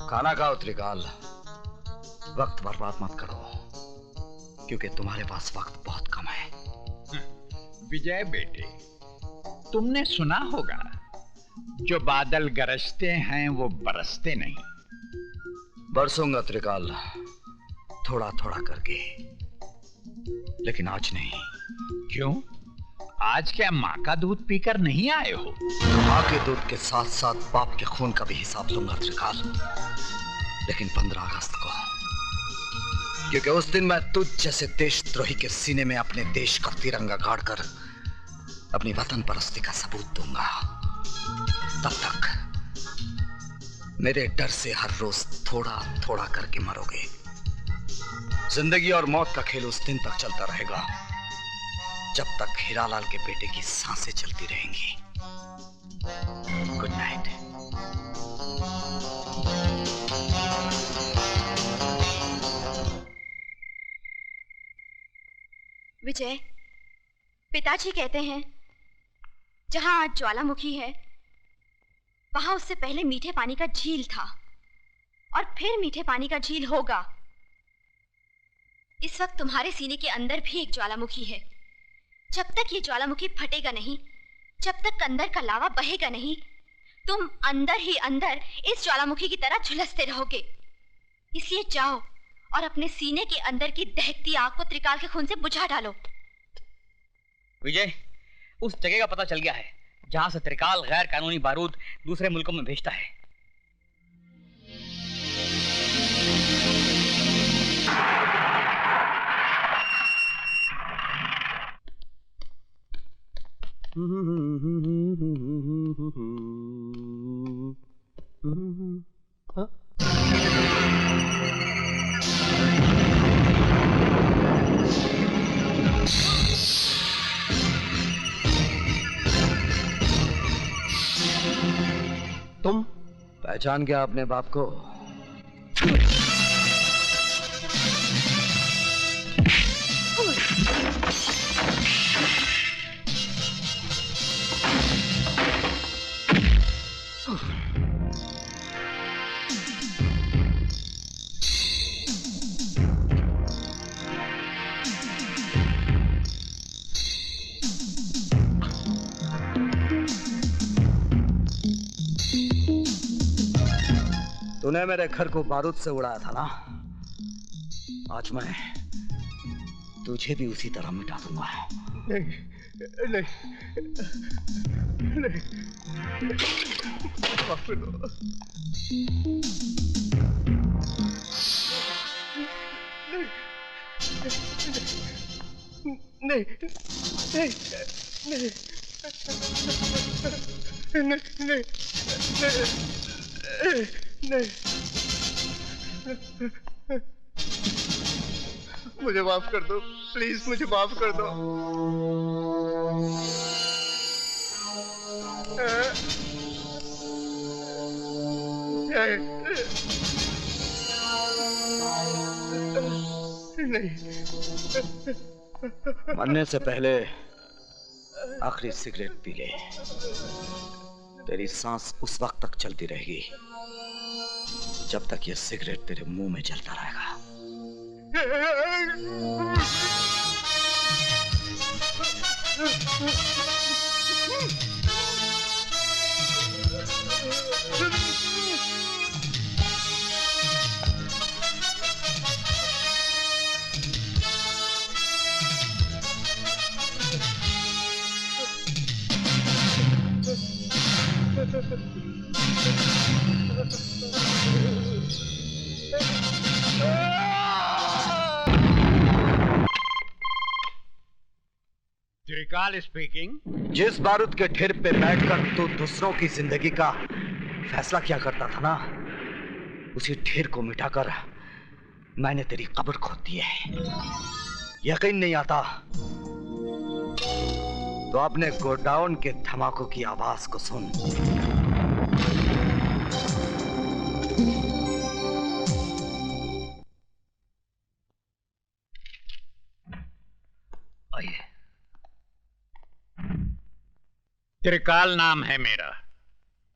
खाना खाओ त्रिकाल, वक्त बर्बाद मत करो, क्योंकि तुम्हारे पास वक्त बहुत कम है। विजय बेटे, तुमने सुना होगा, जो बादल गरजते हैं वो बरसते नहीं। बरसूंगा त्रिकाल, थोड़ा थोड़ा करके, लेकिन आज नहीं। क्यों? आज क्या माँ का दूध पीकर नहीं आए हो? माँ के दूध के साथ साथ बाप के खून का भी हिसाब लूंगा त्रिकाल, लेकिन 15 अगस्त को, क्योंकि उस दिन मैं तुझ जैसे देशद्रोही के सीने में अपने देश का तिरंगा गाड़कर अपनी वतन परस्ती का सबूत दूंगा। तब तक मेरे डर से हर रोज थोड़ा थोड़ा करके मरोगे। जिंदगी और मौत का खेल उस दिन तक चलता रहेगा जब तक हीरालाल के बेटे की सांसें चलती रहेंगी। Good night. विजय, पिताजी कहते हैं जहां आज ज्वालामुखी है वहां उससे पहले मीठे पानी का झील था और फिर मीठे पानी का झील होगा। इस वक्त तुम्हारे सीने के अंदर भी एक ज्वालामुखी है। जब तक ये ज्वालामुखी फटेगा नहीं, जब तक अंदर का लावा बहेगा नहीं, तुम अंदर ही अंदर इस ज्वालामुखी की तरह झुलसते रहोगे। इसलिए जाओ और अपने सीने के अंदर की दहकती आग को त्रिकाल के खून से बुझा डालो। विजय, उस जगह का पता चल गया है जहां से त्रिकाल गैर कानूनी बारूद दूसरे मुल्कों में भेजता है। तुम पहचान गया अपने बाप को? तूने मेरे घर को बारूद से उड़ाया था ना, आज मैं तुझे भी उसी तरह मिटा दूंगा। नहीं नहीं नहीं, माफ कर दो। नहीं नहीं नहीं नहीं नहीं, मुझे माफ कर दो, प्लीज मुझे माफ कर दो। नहीं, मरने से पहले आखिरी सिगरेट पी ले। तेरी सांस उस वक्त तक चलती रहेगी जब तक ये सिगरेट तेरे मुंह में जलता रहेगा। त्रिकाल स्पीकिंग। जिस बारूद के ढेर पे बैठकर तू दूसरों की जिंदगी का फैसला किया करता था ना, उसी ढेर को मिटाकर मैंने तेरी कब्र खोद दी है। यकीन नहीं आता तो अपने गोडाउन के धमाकों की आवाज को सुन। आइए। त्रिकाल नाम है मेरा।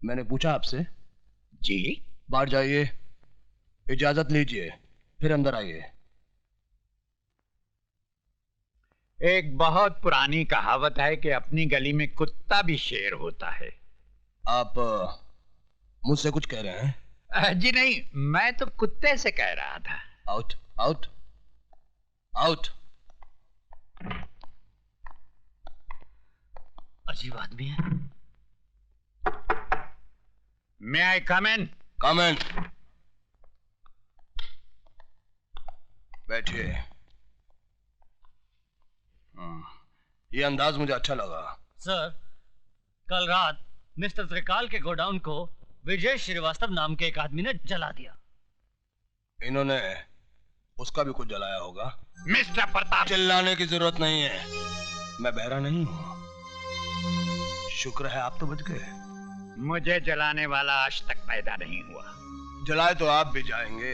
मैंने पूछा आपसे? जी। बाहर जाइए। इजाजत लीजिए, फिर अंदर आइए। एक बहुत पुरानी कहावत है कि अपनी गली में कुत्ता भी शेर होता है। आप मुझसे कुछ कह रहे हैं? जी नहीं, मैं तो कुत्ते से कह रहा था। Out out out. अजीब आदमी है। मे आई कम इन? कम इन। बैठिए। ये अंदाज मुझे अच्छा लगा। सर, कल रात मिस्टर त्रिकाल के गोडाउन को विजय श्रीवास्तव नाम के एक आदमी ने जला दिया। इन्होंने उसका भी कुछ जलाया होगा। मिस्टर प्रताप, चिल्लाने की जरूरत नहीं है, मैं बहरा नहीं हूं। शुक्र है आप तो बच गए। मुझे जलाने वाला आज तक पैदा नहीं हुआ। जलाए तो आप भी जाएंगे,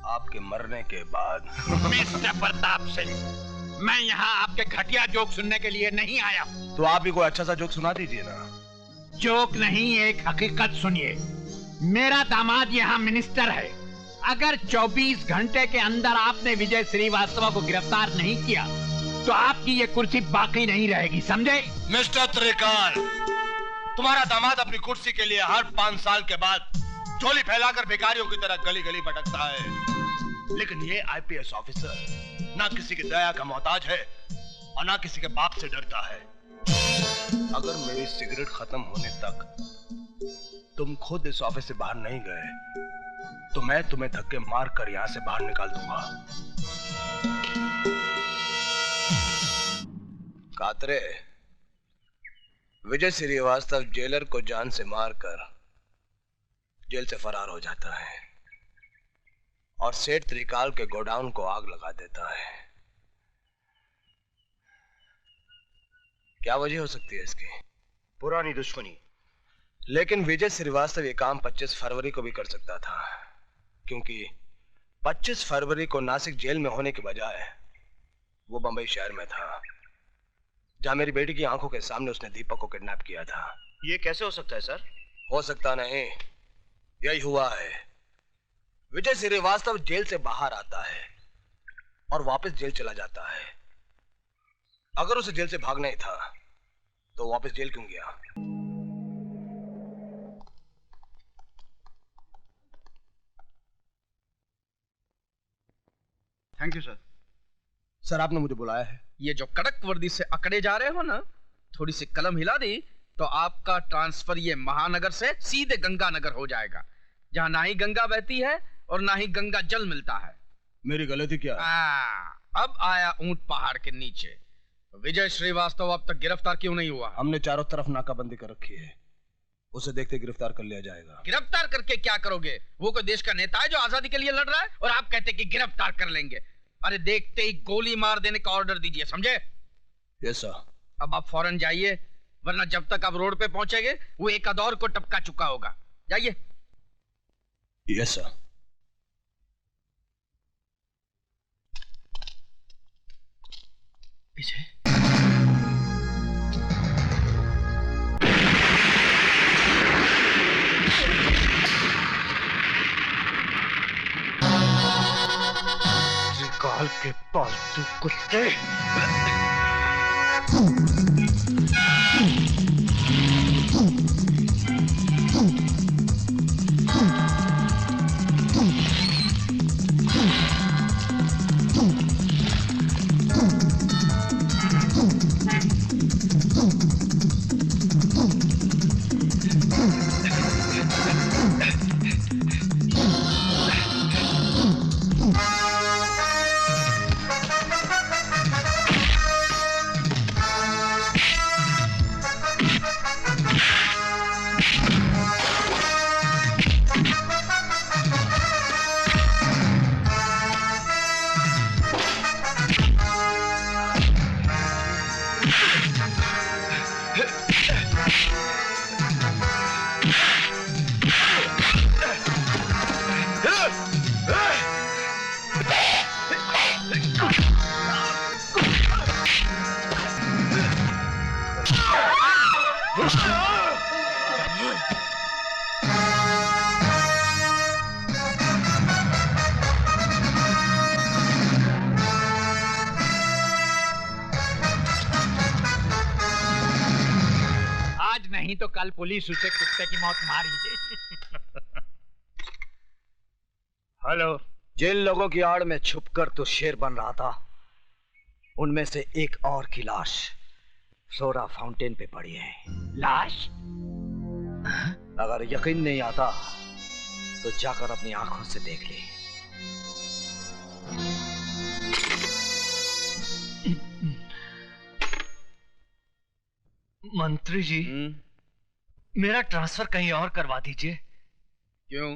आपके मरने के बाद। मिस्टर प्रताप सिंह, मैं यहाँ आपके घटिया जोक सुनने के लिए नहीं आया। तो आप ही कोई अच्छा सा जोक सुना दीजिए ना। जोक नहीं, एक हकीकत सुनिए। मेरा दामाद यहाँ मिनिस्टर है। अगर 24 घंटे के अंदर आपने विजय श्रीवास्तव को गिरफ्तार नहीं किया तो आपकी ये कुर्सी बाकी नहीं रहेगी, समझे? मिस्टर त्रिकाल, तुम्हारा दामाद अपनी कुर्सी के लिए हर 5 साल के बाद झोली फैलाकर भिखारियों की तरह गली गली भटकता है, लेकिन ये आईपीएस ऑफिसर ना किसी की दया का मोहताज है और ना किसी के बाप से डरता है। अगर मेरी सिगरेट खत्म होने तक तुम खुद इस ऑफिस से बाहर नहीं गए तो मैं तुम्हें धक्के मार कर यहां से बाहर निकाल दूंगा। कातरे, विजय श्रीवास्तव जेलर को जान से मारकर जेल से फरार हो जाता है और सेठ त्रिकाल के गोडाउन को आग लगा देता है। क्या वजह हो सकती है इसकी? पुरानी दुश्मनी। लेकिन विजय श्रीवास्तव ये काम 25 फरवरी को भी कर सकता था, क्योंकि 25 फरवरी को नासिक जेल में होने के बजाय वो बंबई शहर में था, जहां मेरी बेटी की आंखों के सामने उसने दीपक को किडनैप किया था। ये कैसे हो सकता है सर? हो सकता नहीं, यही हुआ है। विजय श्रीवास्तव जेल से बाहर आता है और वापस जेल चला जाता है। अगर उसे जेल से भागना ही था तो वापस जेल क्यों गया? Thank you sir. सर, आपने मुझे बुलाया है? ये जो कड़क वर्दी से अकड़े जा रहे हो ना, थोड़ी सी कलम हिला दी तो आपका ट्रांसफर ये महानगर से सीधे गंगानगर हो जाएगा, जहां ना ही गंगा बहती है और ना ही गंगा जल मिलता है। मेरी गलती क्या है? अब आया ऊंट पहाड़ के नीचे। विजय श्रीवास्तव अब तक गिरफ्तार क्यों नहीं हुआ? हमने चारों तरफ नाकाबंदी कर रखी है, उसे देखते गिरफ्तार कर लिया जाएगा। गिरफ्तार करके क्या करोगे? वो कोई देश का नेता है जो आजादी के लिए लड़ रहा है और आप कहते कि गिरफ्तार कर लेंगे? अरे देखते ही गोली मार देने का ऑर्डर दीजिए, समझे? Yes sir. अब आप फौरन जाइए, वरना जब तक आप रोड पे पहुंचेंगे वो एक अदौर को टपका चुका होगा। जाइए। Yes sir. त्रिकाल के पालतू कुत्ते। नहीं तो कल पुलिस उसे कुत्ते की मौत मार ही देगी। हेलो। जिन लोगों की आड़ में छुपकर तू शेर बन रहा था, उनमें से एक और की लाश फ्लोरा फाउंटेन पे पड़ी है। लाश? अगर यकीन नहीं आता तो जाकर अपनी आंखों से देख ले। मंत्री जी, मेरा ट्रांसफर कहीं और करवा दीजिए। क्यों?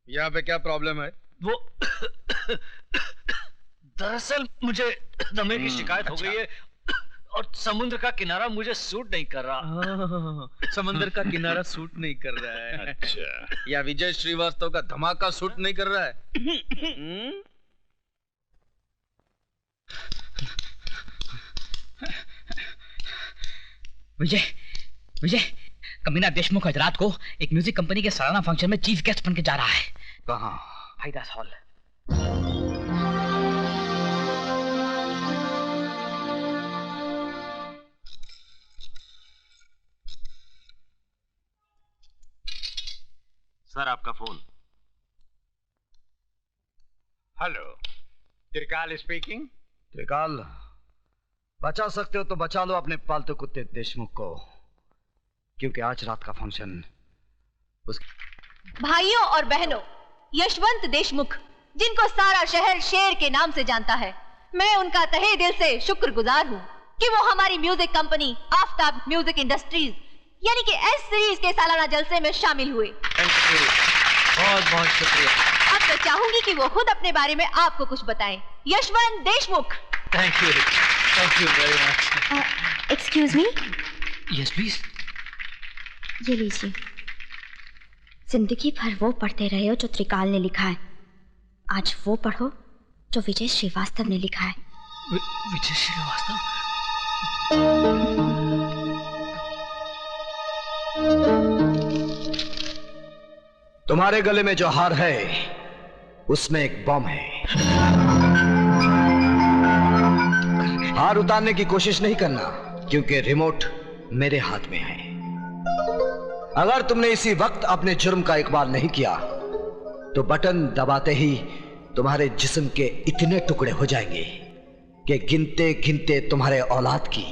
यहाँ पे क्या प्रॉब्लम है? वो दरअसल मुझे दमे की शिकायत हो गई है और समुद्र का किनारा मुझे सूट नहीं कर रहा। समंदर का किनारा सूट नहीं कर रहा है। अच्छा। या विजय श्रीवास्तव का धमाका सूट नहीं कर रहा है? विजय, विजय, कमीना देशमुख आज रात को एक म्यूजिक कंपनी के सालाना फंक्शन में चीफ गेस्ट बन के जा रहा है। कहाँ? हाईदास हॉल। सर आपका फोन। हेलो, त्रिकाल स्पीकिंग। त्रिकाल, बचा सकते हो तो बचा लो अपने पालतू कुत्ते देशमुख को, क्योंकि आज रात का फंक्शन भाइयों और बहनों, यशवंत देशमुख, जिनको सारा शहर शेर के नाम से जानता है, मैं उनका तहे दिल से शुक्रगुजार हूँ कि वो हमारी music company Aftab music industries यानी कि एस सीरीज के सालाना जलसे में शामिल हुए। बहुत बहुत शुक्रिया। अब मैं चाहूंगी कि वो खुद अपने बारे में आपको कुछ बताएं। Yashwant Deshmukh. Thank you very much. Excuse me. Yes please. ये लीजिए। जिंदगी भर वो पढ़ते रहे हो जो त्रिकाल ने लिखा है, आज वो पढ़ो जो विजय श्रीवास्तव ने लिखा है। विजय श्रीवास्तव? तुम्हारे गले में जो हार है उसमें एक बम है। हार उतारने की कोशिश नहीं करना, क्योंकि रिमोट मेरे हाथ में है। अगर तुमने इसी वक्त अपने जुर्म का इकबाल नहीं किया तो बटन दबाते ही तुम्हारे जिस्म के इतने टुकड़े हो जाएंगे कि गिनते गिनते तुम्हारे औलाद की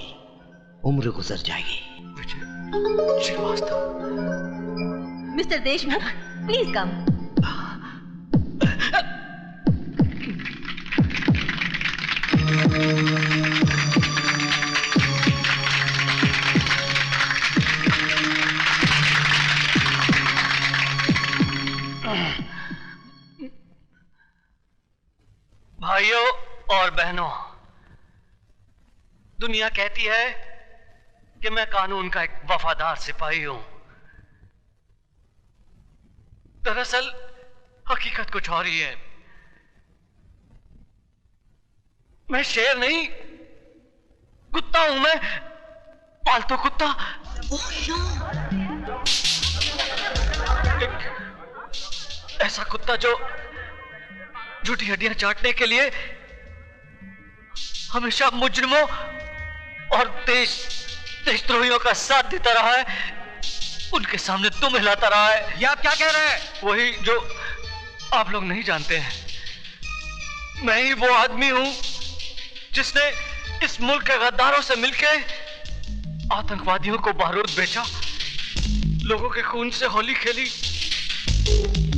उम्र गुजर जाएगी। Vijay Shrivastava. Mister Deshmukh, please come. भाइयों और बहनों, दुनिया कहती है कि मैं कानून का एक वफादार सिपाही हूं। दरअसल हकीकत कुछ और ही है। मैं शेर नहीं, कुत्ता हूं। मैं पालतू कुत्ता। एक ऐसा कुत्ता जो झूठी हड्डियां चाटने के लिए हमेशा मुजरिमों और देशद्रोहियों का साथ देता रहा है, उनके सामने दुम हिलाता रहा है। ये आप क्या कह रहे हैं? वही जो आप लोग नहीं जानते हैं। मैं ही वो आदमी हूं जिसने इस मुल्क के गद्दारों से मिलकर आतंकवादियों को बारूद बेचा, लोगों के खून से होली खेली,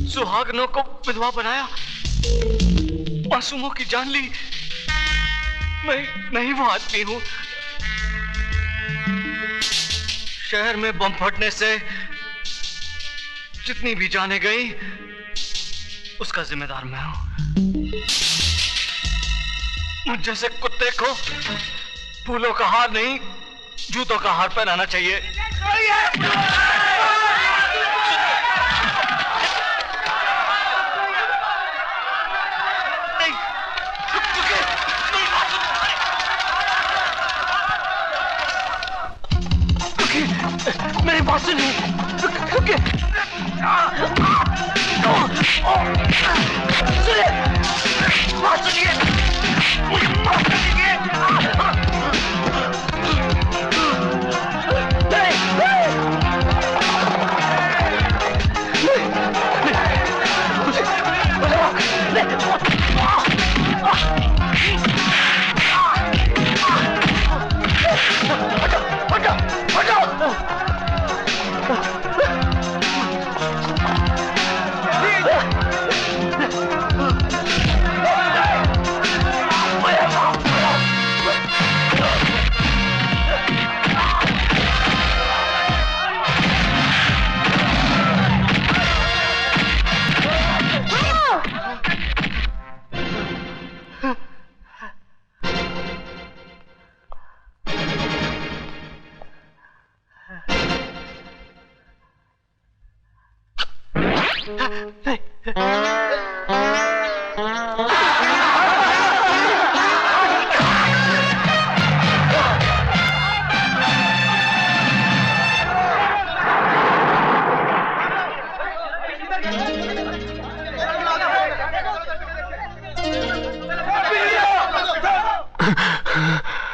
सुहागनों को विधवा बनाया, मासूमों की जान ली। मैं ही वो आदमी हूं। शहर में बम फटने से जितनी भी जाने गई, उसका जिम्मेदार मैं हूं। मुझ जैसे कुत्ते को फूलों का हार नहीं, जूतों का हार पहनाना चाहिए। मेरी बात सुनिए। सुनिए, बात सुनिए, मुझे माफ कर दीजिए।